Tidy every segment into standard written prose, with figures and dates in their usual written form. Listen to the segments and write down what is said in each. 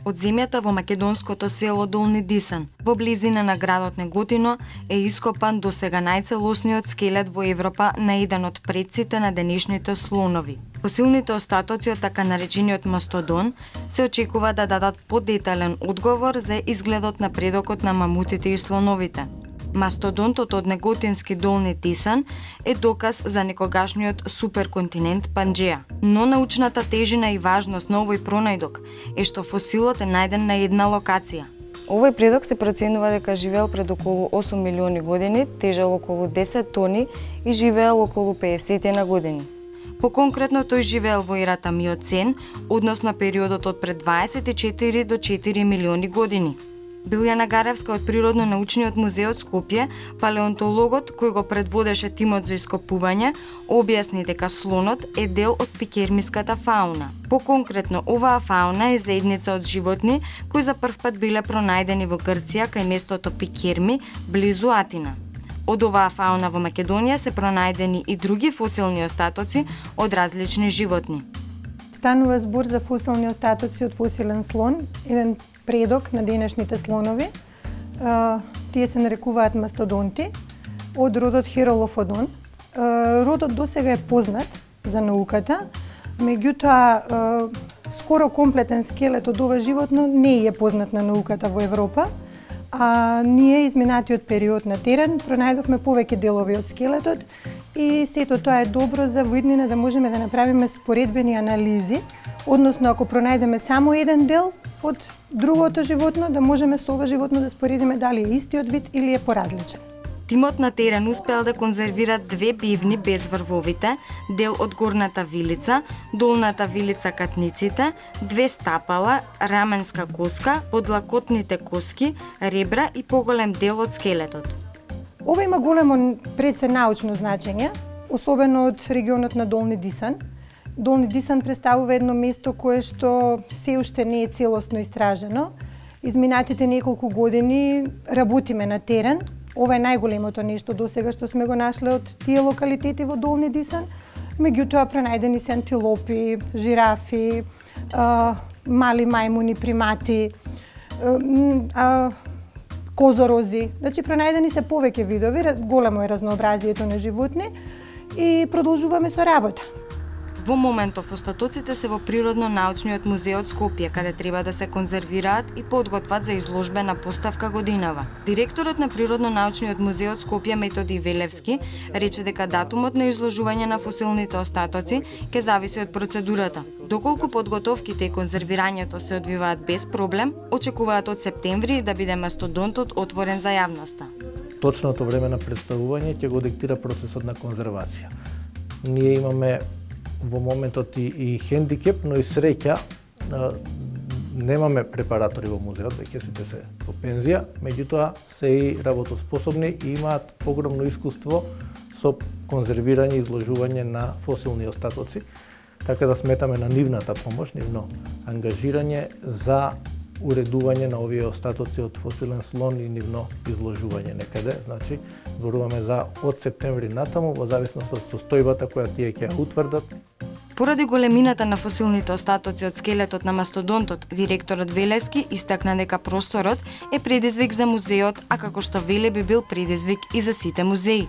Од земјата во македонското село Долни Дисан, во близина на градот Неготино, е ископан досега најцелосниот скелет во Европа на еден од предците на денешните слонови. Фосилните остатоци од така наречениот мастодон се очекува да дадат подетален одговор за изгледот на предокот на мамутите и слоновите. Мастодонтот од неготински Долни Дисан е доказ за некогашниот суперконтинент Панџеа. Но научната тежина и важност на овој пронајдок е што фосилот е најден на една локација. Овој предок се проценува дека живеел пред околу 8 милиони години, тежел околу 10 тони и живеел околу 50 на години. Поконкретно тој живеел во ерата Миоцен, односно периодот од пред 24 до 4 милиони години. Билјана Гаревска од Природно-научниот музеј од Скопје, палеонтологот кој го предводеше тимот за ископување, објасни дека слонот е дел од пикермиската фауна. Поконкретно, оваа фауна е заедница од животни кои за првпат биле пронајдени во Грција кај местото Пикерми, близу Атина. Од оваа фауна во Македонија се пронајдени и други фосилни остатоци од различни животни. Станува збор за фосилни остатоци од фосилен слон, еден предок на денешните слонови. Тие се нарекуваат мастодонти од родот Херолофодон. Родот досега е познат за науката, меѓутоа скоро комплетен скелет од ова животно не е познат на науката во Европа. Ние изминатиот период на терен пронајдовме повеќе делови од скелетот и сето тоа е добро за во иднина да можеме да направиме споредбени анализи, односно ако пронајдеме само еден дел од другото животно, да можеме со ова животно да споредиме дали е истиот вид или е поразличен. Тимот на терен успеал да конзервира 2 бивни без врвовите, дел од горната вилица, долната вилица катниците, 2 стапала, раменска коска, подлакотните коски, ребра и поголем дел од скелетот. Ова има големо предсе научно значење, особено од регионот на Долни Дисан. Долни Дисан представува едно место кое што се уште не е целосно истражено. Изминатите неколку години работиме на терен. Ова е најголемото нешто досега што сме го нашле од тие локалитети во Долни Дисан. Меѓутоа пронајдени се антилопи, жирафи, мали мајмуни, примати, козорози. Значи пронајдени се повеќе видови, големо е разнообразието на животни и продолжуваме со работа. Во моментов остатоците се во Природно-научниот музеј од Скопје, каде треба да се конзервираат и подготват за изложбена поставка годинава. Директорот на Природно-научниот музеј од Скопје Методи Велевски рече дека датумот на изложување на фосилните остатоци ќе зависи од процедурата. Доколку подготовките и конзервирањето се одвиваат без проблем, очекуваат од септември да биде мастодонтот отворен за јавноста. Точното време на представување ќе го диктира процесот на конзервација. Ние имаме во моментот и хендикеп, но и среќа немаме препаратори во музеот, веќе сите се по пензија, меѓутоа се и работоспособни и имаат огромно искуство со конзервирање и изложување на фосилни остатоци, така да сметаме на нивната помош, нивно ангажирање за уредување на овие остатоци од фосилен слон и нивно изложување некаде. Значи, зборуваме за од септември натаму, во зависност од состојбата која тие ќе утврдат. Поради големината на фосилните остатоци од скелетот на мастодонтот, директорот Велевски истакна дека просторот е предизвик за музеот, а како што веле би бил предизвик и за сите музеи.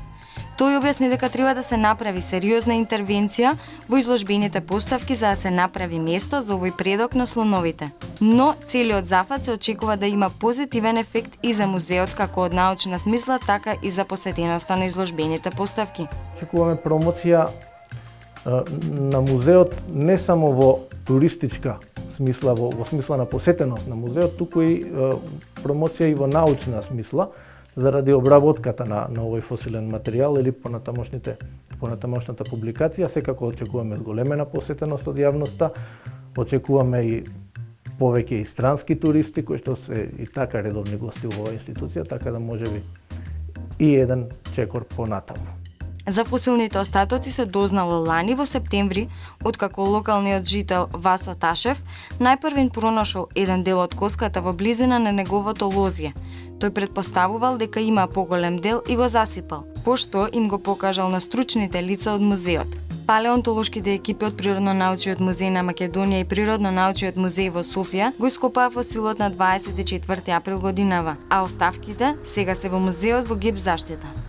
Тој објасни дека треба да се направи сериозна интервенција во изложбените поставки за да се направи место за овој предок на слоновите. Но целиот зафат се очекува да има позитивен ефект и за музеот како од научна смисла, така и за посетеноста на изложбените поставки. Очекуваме промоција на музеот не само во туристичка смисла, во смисла на посетеност на музеот, туку и промоција и во научна смисла, заради обработката на овој фосилен материјал или понатамошната публикација. Секако очекуваме зголемена посетеност од јавноста, очекуваме и повеќе и странски туристи, кои што се и така редовни гости во оваа институција, така да можеби и еден чекор понатаму. За фосилните остатоци се дознало лани во септември, откако локалниот жител Васо Ташев најпрвен пронашол еден дел од коската во близина на неговото лозје. Тој претпоставувал дека има поголем дел и го засипал, пошто им го покажал на стручните лица од музеот. Палеонтолошките екипи од Природно-научниот музеј на Македонија и Природно-научниот музеј во Софија го ископаа фосилот на 24 април годинава, а оставките сега се во музеот во гип заштита.